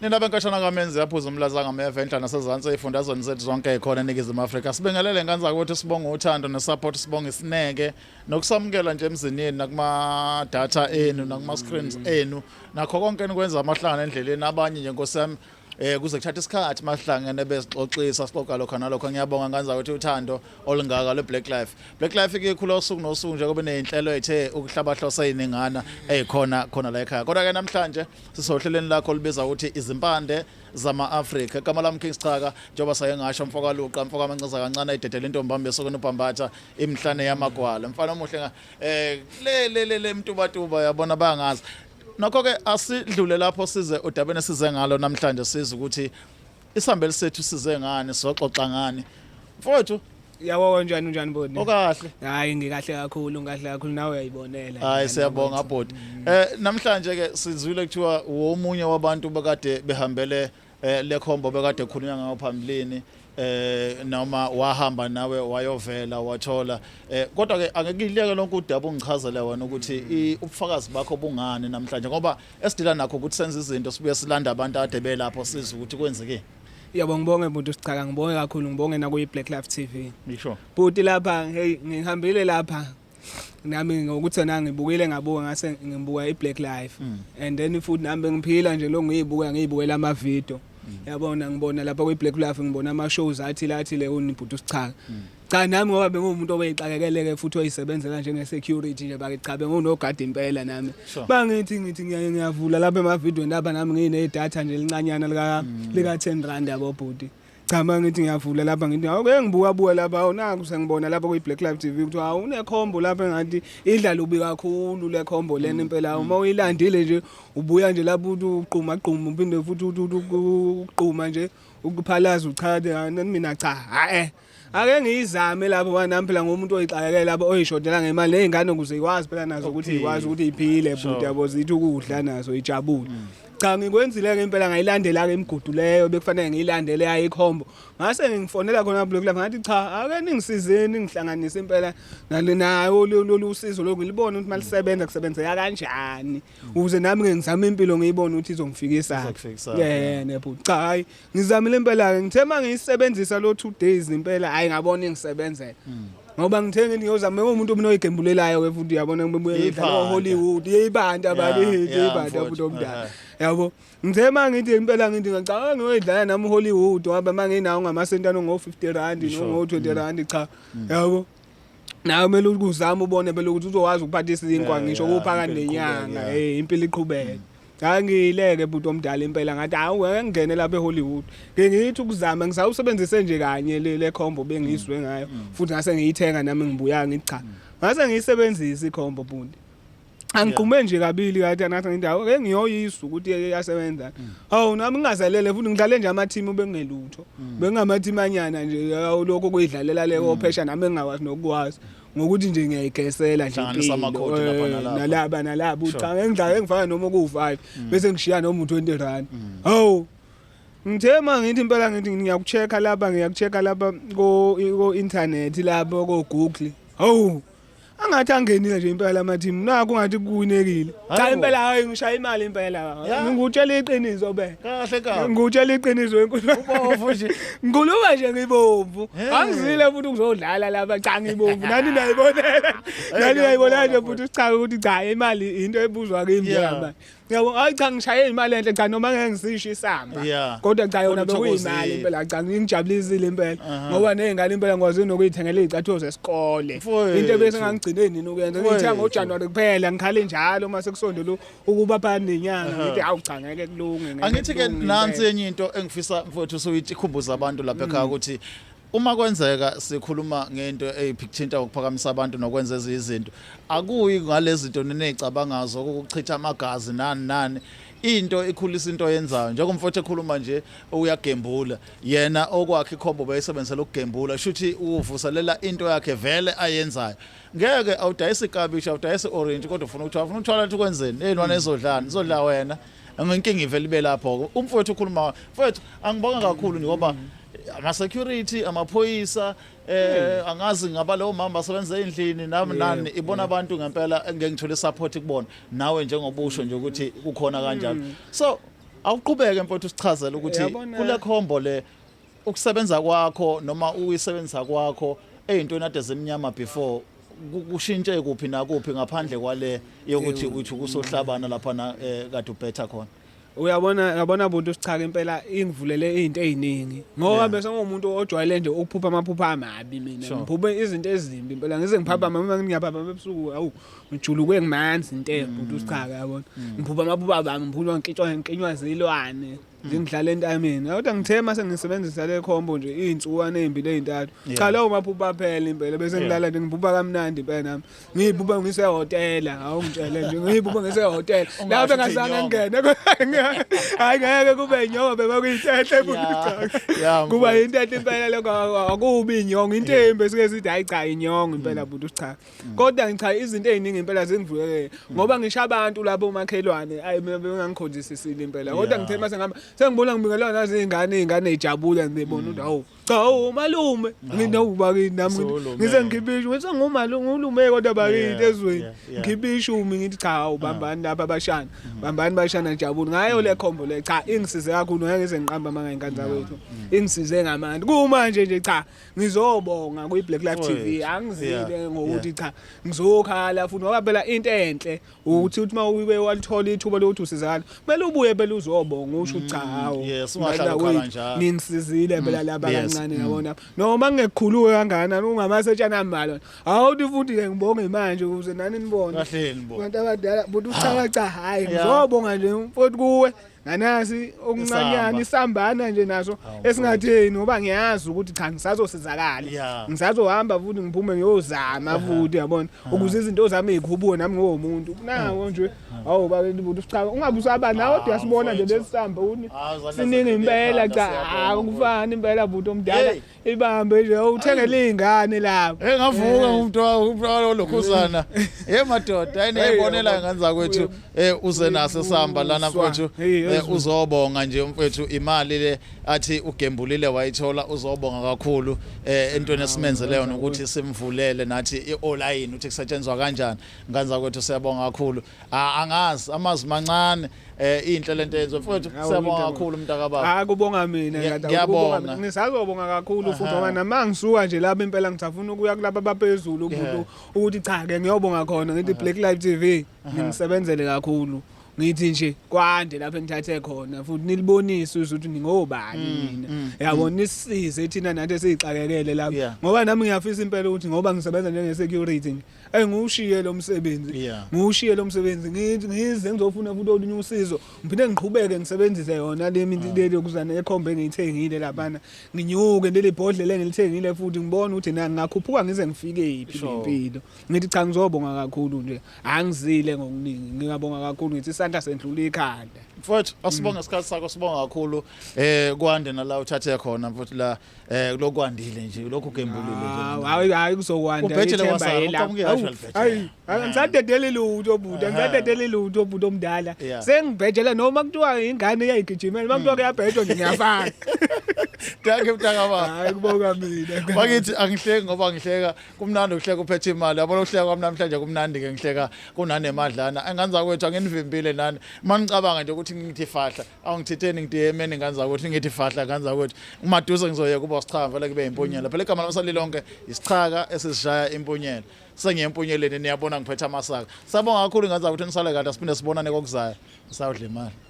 Nina benkashana kaMenzi yaphuza umlaza ngameva endla nasezantsi ezifundazweni zethu zonke ekhona eNingizimu Afrika. Sibingelele nganza ukuthi sibonge uthando nesupport, sibonge isineke nokusamukela nje emzini yenu nakuma data enu nakuma screens enu nakho konke enikwenza amahlangano endleleni abanye nje nkosami kuze kuthatha isikhathi mahlangene bezixoxisa sixoxa lokho nalokho. Ngiyabonga nganza ukuthi uthando olungaka le Black Life. Black Life ikhula usuku nosuku nje kube nezinhlelo ethe ukuhlabahlosa iningana khona la ekhaya. Kodwa ke namhlanje sisohleleni lakho libiza ukuthi izimpande zama-Afrika. Igama lami King Sichaka njengoba saye ngasho mfoka Luqa mfoka amancaza kancane ayidedela intombami yesokweni uBhambatha imhlane yamagwala. Mfana omuhle le mtubatuba yabona bayangazi. Nokho-ke asidlule lapho size udabeni size ngalo namhlanje size ukuthi isihambeli sethu size ngani soxoxa ngani. Mfowethu yabo njani bodi? Okahle. Hayi ngikahle kakhulu nawe uyayibonela. Hayi siyabonga bodi. Namhlanje ke sizwile kuthiwa womunye wabantu bekade behambele le khombo bekade khulunywa ngawo phambilini noma wahamba nawe wayovela wathola kodwa ke angekileke lonke udaba ungichazele wena ukuthi ubufakazi bakho bungani namhlanje ngoba esidila nakho ukuthi senze izinto sibuye silanda abantu ade belapho sizwe ukuthi kwenzeke. Yabo ngibonge Bhuti Sichaka, ngibonge kakhulu, ngibonge na ku Black Life TV. Ngisho. Bhuti lapha hey ngihambile lapha nami ngokuthi na ngibukile ngabuka ngase ngibuka iBlack Life and then futhi nami ngiphila nje lo ngiyibukela ama video. Yabona ngibona lapha kwi-Black Life ngibona ama-shows athi le unibhuti Sichaka. Cha nami ngoba bengumuntu obeyixakekeleke futhi oyisebenzela njenge-security nje bakithi cha bengunogada impela nami. Bangithi ngiyavula lapha emavidweni lapha nami nginedatha nje lincanyana lika 10 rand yabo bhuti. Cha mangithi ngiyavula lapha ngithi awuke ngibuka lapha naku sengibona lapha kwi-Black Life TV ukuthi unekhombo lapha engathi idlala ubi kakhulu le khombo lena impela uma uyilandile nje ubuya nje lapho uqhuma uphinde futhi uqhuma nje ukuphalaza uchathe mina cha ake ngiyizame lapho nami phela ngomuntu oyixakekela lapho oyishodela ngemali nezingane ukuze ikwazi phela nazo ukuthi ikwazi ukuthi iphile bhuti yabo zithi ukudla nazo ijabule. Cha ngikwenzile ke impela ngayilandela ke imigudu leyo bekufanele ngiyilandele yayikhombo ngase ngifonela khona Black Life ngathi cha ake ningisizeni ngihlanganise impela nayo lolu usizo lokuyibona ukuthi malisebenza kusebenzeka kanjani ukuze nami ngizame impilo ngiyibone ukuthi izongifikisa yena bhuti. Cha hayi ngizamile impela ke ngithe mangiyisebenzisa lo 2 days impela hayi ngabona ingisebenzela ngoba ngithe ngiyozama umuntu obinoyigembulelayo ke futhi uyabona ngibuye Hollywood yeyibanda abali yeyibanda futhi omdala yabo ngithe mangithi impela ngithi ngicabanga ngiyoyidlala nami Hollywood ngoba manginawo ngamasentana ngo 50 rand no 20 rand cha yabo nawe kumele ukuzama ubone bele ukuthi uzowazi ukuphathisa izinkwa ngisho kuphakani nenyanga impilo iqhubeke. Ngangileke bhuti omdala impela ngathi awuke ngene lapha eHollywood ngithi ukuzama ngisawusebenzise nje kanye le khombo bengizwe ngayo futhi ngase ngiyithenga nami ngibuya ngithi cha ngase ngiyisebenzisa ikhombo bhuti angiqume nje kabili kathi nathi ngithi ake ngiyoyisa ukuthi yasebenza. Hawu nami ngingazelele futhi ngidlale nje ama team bengelutho bengamateam anyana nje lokho kuyidlalela leko phesha nami engingakwazi nokukwazi ngokuthi nje ngiyayigesela nje nalaba uthi ngidlala ngifaka noma ku5 bese ngishiya noma u20 rand. Hawu ngithe mangithi impela ngithi ngiyakuchecka lapha ko internet lapho ko Google. Hawu angathi angenile nje impela amateam naku ngathi kuwinekile. Cha impela hayi ngishaya imali impela. Ngikutshela iqiniso kahle kahle. Ngikutshela iqiniso enkulu. Ubomvu nje. Ngikuluka nje ngibomvu. Angizile futhi ukuzodlala lapha cha ngibomvu. Nani nayibona nje futhi sichaza ukuthi cha imali into ebuzwa kimi nje. Yabo hayi cha ngishaye imali enhle cha noma ngeke ngisisho isamba kodwa cha yona bekuyimali impela cha ngingijabulisile impela ngoba nezingane impela ngwazi nokuyithengela izicathulo zesikole into bese ngangigcine nini ukuyenza ngithenga ngoJanuary kuphela ngikhale njalo mase kusondela ukuba phana nenyanga ngithi awu cha ngeke kulunge. Angithi ke nansi enye into engifisa mfowethu soyikhumbuza abantu lapha ekhaya ukuthi uma kwenzeka sikhuluma ngento eyiphikthinta ukuphakamisa abantu nokwenza izinto akuyi ngalezi zinto nezicabangazo ukuchitha amagazi nani into ikhulisa into yenzayo njengomfowethu ekhuluma nje uyagembula yena okwakhe ikhombo bayisebenzisela ukugembula shuthi uvuselela into yakhe vele ayenzayo ngeke awudayisa ikabisha awudayisa orange kodwa ufuna uthwala ukuthi kwenzeni eyinwane izodla wena ngenkinga ivele ibe lapho umfowethu ukhuluma mfowethu angibonga kakhulu ngoba ama-security amaphoyisa angazi ngaba lo mama asebenza endlini nami ibona abantu ngempela engeke ngithole support kubona nawe njengobusho nje ukuthi kukhona kanjalo so awuqhubeke mfowethu usichazele ukuthi Yabona- kule khombo le ukusebenza kwakho noma uyisebenzisa kwakho eyintweni ade zemnyama before kushintshe kuphi nakuphi ngaphandle kwale yokuthi uthi kusohlabana lapha na kade ubhetha khona. Uyabona buntu sichaka impela ingivulele izinto eziningi ngoba bese ngumuntu ojwayele nje ukuphupha amaphupha amabi mina Sure. ngiphuphe izinto ezimbi impela ngize ngiphapha uma ngiyaphapha ebusuku awu ngijuluke ngimanzi into buntu sichaka yabona ngiphupha amaphupha bami ngiphupha ngikinywa zilwane ngidlala entameni kodwa ngithe mase ngisebenzisa le khombo nje izinsukwani ezimbili ezintathu cha lawo maphupha phela impela bese ngilala nje ngiphupha kamnandi impela nami ngiphupha ngisehotela awu ngitshele nje ngiphupha ngisehotela lapho ngazange ngene hayi ngeke kube inyobe bakuyitehle Yeah, kuba into impela lokho akubi inyongo into embi esike sithi hayi cha inyongo impela buntu sicha kodwa ngicha izinto eziningi impela zengivuleke ngoba ngisho abantu lapho umakhelwane ayi mina bengangikhonjisisile impela kodwa ngithe mase ngihamba sengibona ngibingelana nazi izingane ejabula ngibona ukuthi hawu cha umalume nginokuba kini nami ngize ngibisho ngithi ngumalume kodwa bakithi ezweni ngibisho ngithi cha ubambani lapha abashana bambani bashana jabula ngayo le khombo le cha ingisize kakhulu ngeke ngize ngiqamba mangayinkanza kwethu ingisize ngamandi kumanje nje cha ngizobonga kwi Black Life TV angizile ngokuthi cha ngizokhala futhi ngoba phela into enhle ukuthi uma uyibe walithola ithuba lokuthi usizakala kumele ubuye phela uzobonga usho cha hawo ungahlala ukhala njalo ningisizile phela laba kancane yabona noma ngekukhuluke kangana ungamasetshana ambalwa awuthi futhi ke ngibonge manje ukuze nani nibone kahle nibona abantu abadala buthi uchaca cha hayi ngizobonga nje mfowethu kuwe nanasi okuncanyana isambana nje naso esingatheni ngoba ngiyazi ukuthi cha ngisazosizakala ngisazohamba futhi ngiphume ngiyozama futhi yabona ukuze izinto zami ezikhubuke nami ngomuntu nawo nje awu bakithi buthi cha ungabe usaba nawe uyasibona nje lesihamba uni siningi impela cha akufani impela buthi omdala ibambe nje uthengele izingane lapho ngavuka umuntu lokhuzana madoda ayinebonela ngani kwethu uze naso sihamba lana mfowethu uzobonga nje mfowethu imali le athi ugembulile wayithola uzobonga kakhulu entweni esimenzeleyo nokuthi simvulele nathi i-online uthi kusetshenzwa kanjani ngani kwethu siyabonga kakhulu angazi amazwi mancane inhle lento yenzo mfowethu siyabonga kakhulu mntakababa kubonga mina ngiyabonga ngisazobonga kakhulu futhi ngoba namangisuka nje lapha impela ngithafuna ukuya kulabo abaphezulu ukuthi cha ke ngiyobonga khona ngithi Black Life TV ngisebenzele kakhulu ngithi nje kwande lapho engithathe khona futhi nilibonise ukuthi ningobani mina yabona nisisize thina nathi esixakekele lapho ngoba nami ngiyafisa impela ukuthi ngoba ngisebenza njenge security engushiye lo msebenzi ngiushiye lo msebenzi ngize ngizofuna futhi olunye usizo ngiphinde ngiqhubeke ngisebenzise yona le minti leli okuzana ekhombe engiyithengile lapana nginyuke leli bhodlela engilithengile futhi ngibona ukuthi na ngakhuphuka ngize ngifike iphi impilo ngithi cha ngizobonga kakhulu nje angizile ngokuningi ngiyabonga kakhulu ngithi isandla sendlula ikhanda mfowethu asibonga isikhathi sakho sibonga kakhulu kwande nala uthathe khona mfowethu la lokwandile nje lokho gembulile nje hayi kuzokwanda ithemba yelapha hayi ngisadedele lutho buda ngisadedele lutho buda omdala sengibhejela noma kuthiwa ingane eyayigijimela makuthiwa kuyabhejwa nje ngiyafaka Danke mntakababa hayi kubonga mina bakithi angihleki ngoba ngihleka kumnandi ukuhleka uphethe imali yabona ukuhleka kwami namhlanje kumnandi ke ngihleka kunanemadlana enganza kwethu anginivimbile nani manicabanga nje ukuthi ngithi fahla awungithetheni ngidiyemeni nganza ukuthi ngithi fahla nganza kwethu umaduze ngizoyeka kuba sichaka vele kube impunyela phela igama lami lonke isichaka esizishaya impunyela sengiyempunyeleni niyabona ngiphethe amasaka sabonga kakhulu nganza ukuthi nisale kahle siphinde sibonane kokuzayo sawudla imali